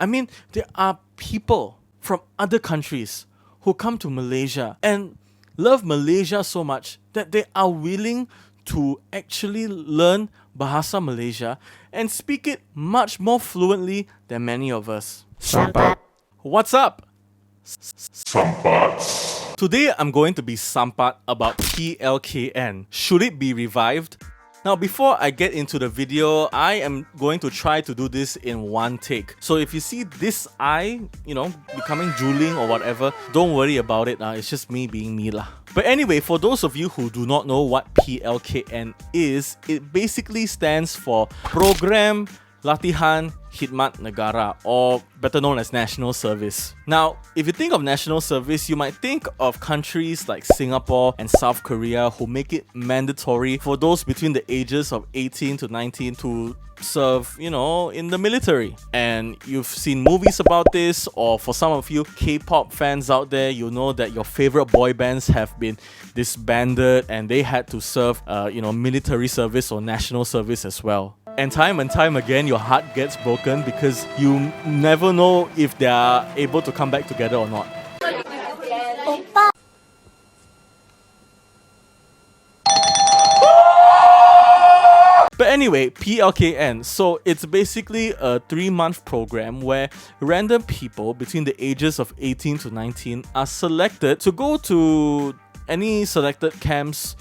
I mean, there are people from other countries who come to Malaysia and love Malaysia so much that they are willing to actually learn Bahasa Malaysia and speak it much more fluently than many of us. Sampat. What's up? Sampat. Today I'm going to be Sampat about PLKN. Should it be revived? Now, before I get into the video, I am going to try to do this in one take. So if you see this eye, becoming drooling or whatever, don't worry about it. It's just me being me lah. But anyway, for those of you who do not know what PLKN is, it basically stands for Program Latihan Khidmat Negara, or better known as National Service. Now, if you think of National Service, you might think of countries like Singapore and South Korea who make it mandatory for those between the ages of 18 to 19 to serve, in the military. And you've seen movies about this, or for some of you K-pop fans out there, you know that your favorite boy bands have been disbanded and they had to serve, military service or national service as well. And time again, your heart gets broken because you never know if they are able to come back together or not. But anyway, PLKN, so it's basically a 3-month program where random people between the ages of 18 to 19 are selected to go to any selected camps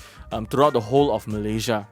throughout the whole of Malaysia.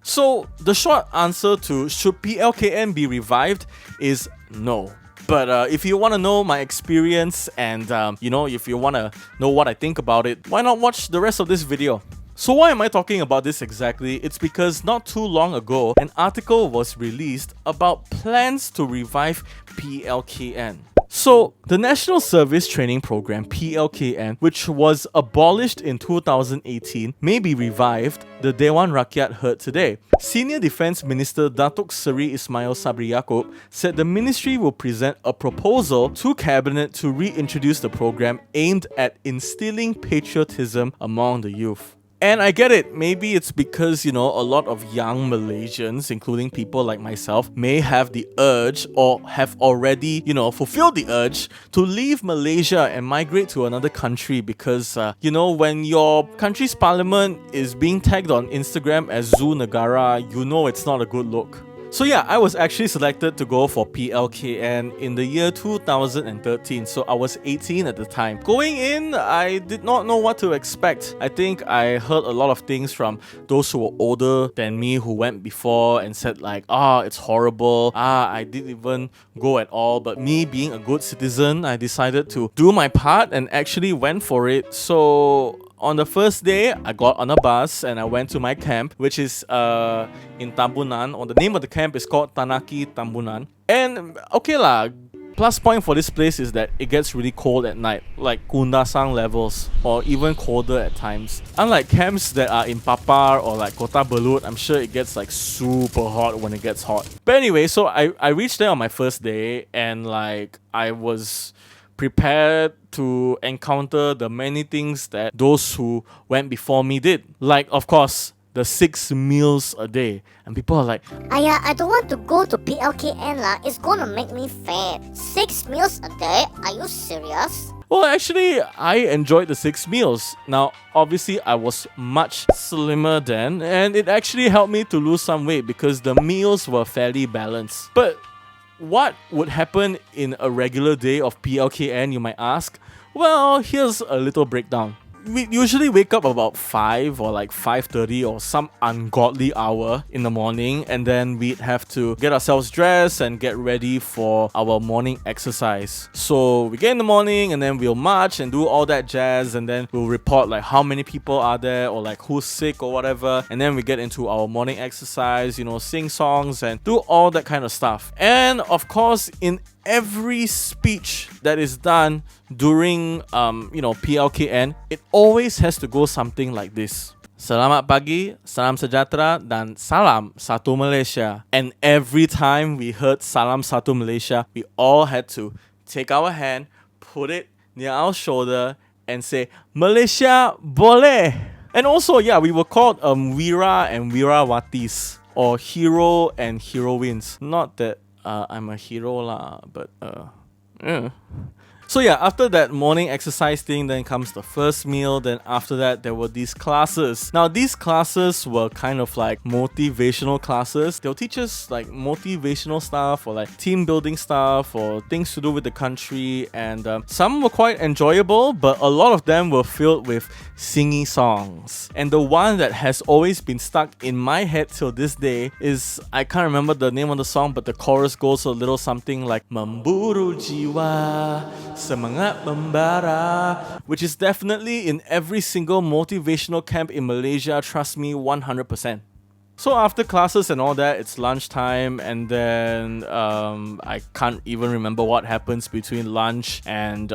So the short answer to should PLKN be revived is no. But if you want to know my experience and if you want to know what I think about it, why not watch the rest of this video? So why am I talking about this exactly? It's because not too long ago, an article was released about plans to revive PLKN. So, the National Service Training Program, PLKN, which was abolished in 2018, may be revived, the Dewan Rakyat heard today. Senior Defence Minister Datuk Seri Ismail Sabri Yaakob said the ministry will present a proposal to Cabinet to reintroduce the program aimed at instilling patriotism among the youth. And I get it, maybe it's because, a lot of young Malaysians, including people like myself, may have the urge or have already, fulfilled the urge to leave Malaysia and migrate to another country because, when your country's parliament is being tagged on Instagram as Zoo Negara, it's not a good look. So yeah, I was actually selected to go for PLKN in the year 2013, so I was 18 at the time. Going in, I did not know what to expect. I think I heard a lot of things from those who were older than me who went before and said like, it's horrible, I didn't even go at all. But me being a good citizen, I decided to do my part and actually went for it. So on the first day, I got on a bus and I went to my camp, which is in Tambunan, or the name of the camp is called Tanaki Tambunan. And okay lah, plus point for this place is that it gets really cold at night, like Kundasang levels, or even colder at times. Unlike camps that are in Papar or like Kota Belud, I'm sure it gets like super hot when it gets hot. But anyway, so I reached there on my first day and like I was prepared to encounter the many things that those who went before me did. Like, of course, the 6 meals a day. And people are like, Aya, I don't want to go to PLKN lah. It's gonna make me fat. 6 meals a day? Are you serious? well, actually, I enjoyed the 6 meals. Now, obviously, I was much slimmer then, and it actually helped me to lose some weight because the meals were fairly balanced. But what would happen in a regular day of PLKN, you might ask? Well, here's a little breakdown. We usually wake up about 5 or like 5:30 or some ungodly hour in the morning, and then we'd have to get ourselves dressed and get ready for our morning exercise. So we get in the morning and then we'll march and do all that jazz, and then we'll report like how many people are there or like who's sick or whatever, and then we get into our morning exercise, sing songs and do all that kind of stuff. And of course, in every speech that is done during PLKN, it always has to go something like this: Selamat pagi, salam sejahtera, dan salam satu Malaysia. And every time we heard salam satu Malaysia, we all had to take our hand, put it near our shoulder, and say Malaysia boleh. And also, yeah, we were called Wira and Wirawatis, or hero and heroines. Not that I'm a hero lah, but yeah. So yeah, after that morning exercise thing, then comes the first meal. Then after that, there were these classes. Now these classes were kind of like motivational classes. They'll teach us like motivational stuff or like team building stuff or things to do with the country. And some were quite enjoyable, but a lot of them were filled with singy songs. And the one that has always been stuck in my head till this day is, I can't remember the name of the song, but the chorus goes a little something like Memburu Jiwa Semangat Membara, which is definitely in every single motivational camp in Malaysia, trust me, 100%. So after classes and all that, it's lunchtime, and then I can't even remember what happens between lunch and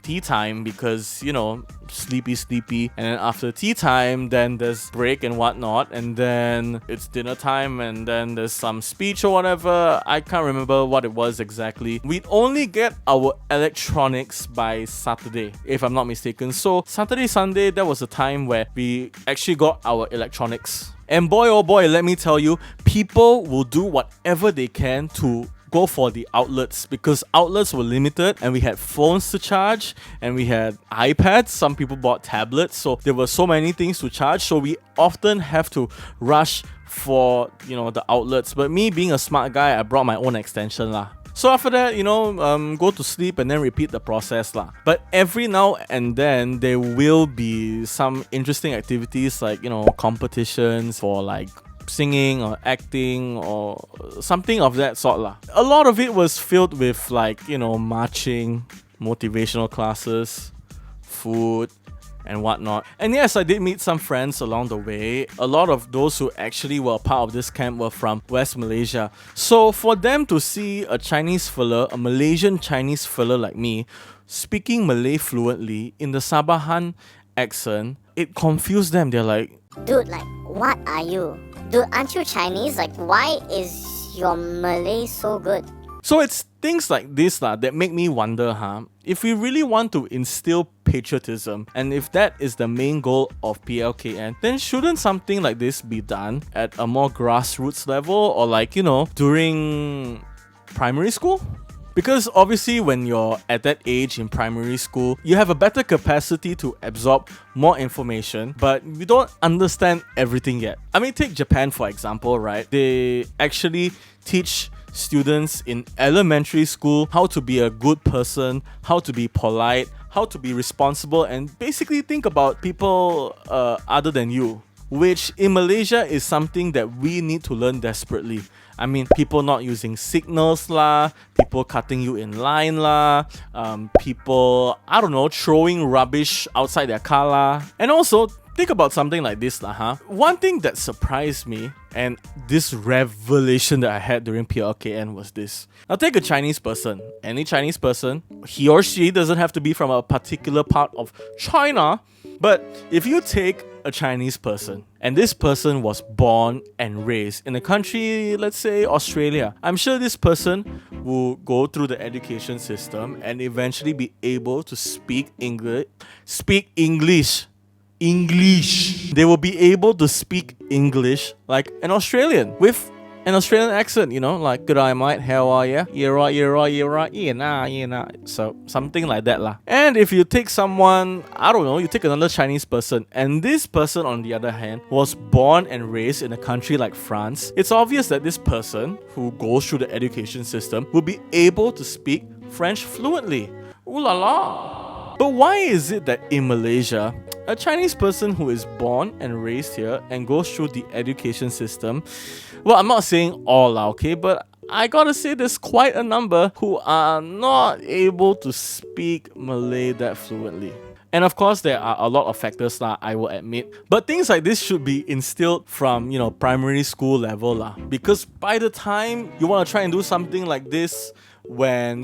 tea time because, you know, sleepy. And then after tea time, then there's break and whatnot, and then it's dinner time, and then there's some speech or whatever. I can't remember what it was exactly. We'd only get our electronics by Saturday, if I'm not mistaken. So Saturday, Sunday, that was the time where we actually got our electronics. And boy, oh boy, let me tell you, people will do whatever they can to go for the outlets because outlets were limited and we had phones to charge and we had iPads. Some people bought tablets, so there were so many things to charge. So we often have to rush for, you know, the outlets. But me being a smart guy, I brought my own extension lah. So after that, you know, go to sleep and then repeat the process lah. But every now and then, there will be some interesting activities like, you know, competitions for like singing or acting or something of that sort lah. A lot of it was filled with like, you know, marching, motivational classes, food, and whatnot. And yes, I did meet some friends along the way. A lot of those who actually were part of this camp were from West Malaysia. So for them to see a Chinese fella, a Malaysian Chinese fella like me, speaking Malay fluently in the Sabahan accent, it confused them. They're like, Dude, like, what are you? Dude, aren't you Chinese? Like, why is your Malay so good? So it's things like this that make me wonder, if we really want to instill patriotism, and if that is the main goal of PLKN, then shouldn't something like this be done at a more grassroots level or like, you know, during primary school? Because obviously when you're at that age in primary school, you have a better capacity to absorb more information, but you don't understand everything yet. I mean, take Japan for example, right? They actually teach students in elementary school how to be a good person, how to be polite, how to be responsible, and basically think about people other than you, which in Malaysia is something that we need to learn desperately. I mean, people not using signals lah, people cutting you in line lah, people, I don't know, throwing rubbish outside their car lah. And also, think about something like this lah, One thing that surprised me, and this revelation that I had during PLKN was this. Now take a Chinese person, any Chinese person, he or she doesn't have to be from a particular part of China, but if you take a Chinese person, and this person was born and raised in a country, let's say Australia, I'm sure this person will go through the education system and eventually be able to speak English. They will be able to speak English like an Australian with an Australian accent, you know, like "G'day mate, how are ya? Yeah right, yeah nah. So something like that lah. And if you take someone, I don't know, you take another Chinese person, and this person on the other hand was born and raised in a country like France, it's obvious that this person who goes through the education system will be able to speak French fluently. Ooh la la. But why is it that in Malaysia, a Chinese person who is born and raised here and goes through the education system, well, I'm not saying all, okay, but I gotta say there's quite a number who are not able to speak Malay that fluently. And of course, there are a lot of factors I will admit. But things like this should be instilled from, primary school level because by the time you want to try and do something like this when,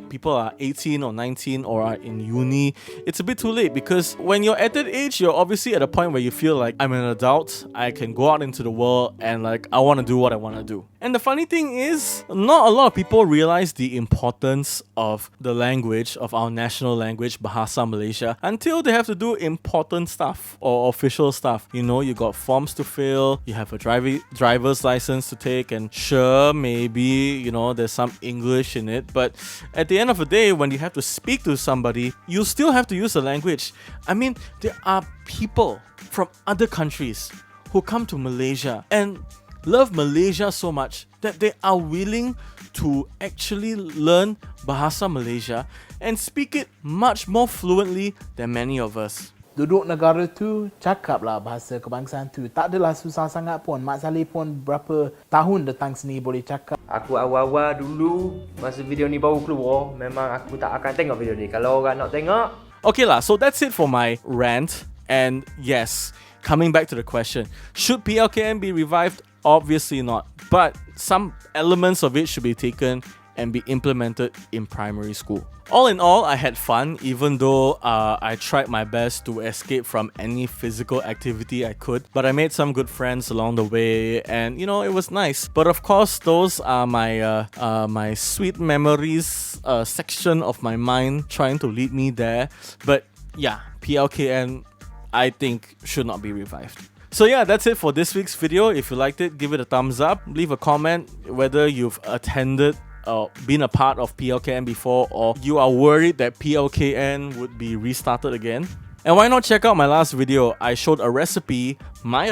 people are 18 or 19 or are in uni, it's a bit too late, because when you're at that age, you're obviously at a point where you feel like, I'm an adult, I can go out into the world and I want to do what I want to do. And the funny thing is, not a lot of people realize the importance of the language, of our national language, Bahasa Malaysia, until they have to do important stuff or official stuff. You got forms to fill, you have a driver's license to take, and sure, maybe, there's some English in it, but at the end of the day, when you have to speak to somebody, you still have to use the language. I mean, there are people from other countries who come to Malaysia and love Malaysia so much that they are willing to actually learn Bahasa Malaysia and speak it much more fluently than many of us. Duduk negara tu, cakaplah bahasa kebangsaan tu. Tak adalah susah sangat pun. Mak Saleh pun berapa tahun datang sini boleh cakap. Aku awal-awal dulu, masa video ni baru keluar, memang aku tak akan tengok video ni. Kalau orang nak tengok. Okay lah, so that's it for my rant. And yes, coming back to the question, should PLKN be revived? Obviously not. But some elements of it should be taken and be implemented in primary school. All in all, I had fun, even though I tried my best to escape from any physical activity I could. But I made some good friends along the way, and it was nice. But of course, those are my sweet memories section of my mind trying to lead me there. But yeah, PLKN, I think, should not be revived. So yeah, that's it for this week's video. If you liked it, give it a thumbs up. Leave a comment whether you've attended or been a part of PLKN before, or you are worried that PLKN would be restarted again. And why not check out my last video? I showed my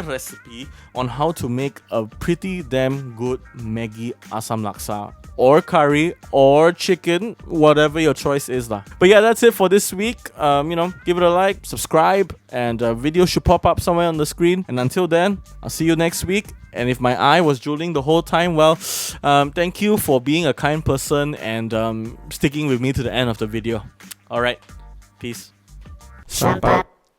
recipe on how to make a pretty damn good Maggi Asam Laksa, or curry, or chicken, whatever your choice is lah. But yeah, that's it for this week. Give it a like, subscribe, and a video should pop up somewhere on the screen. And until then, I'll see you next week. And if my eye was drooling the whole time, well, thank you for being a kind person and sticking with me to the end of the video. Alright, peace. Sampat.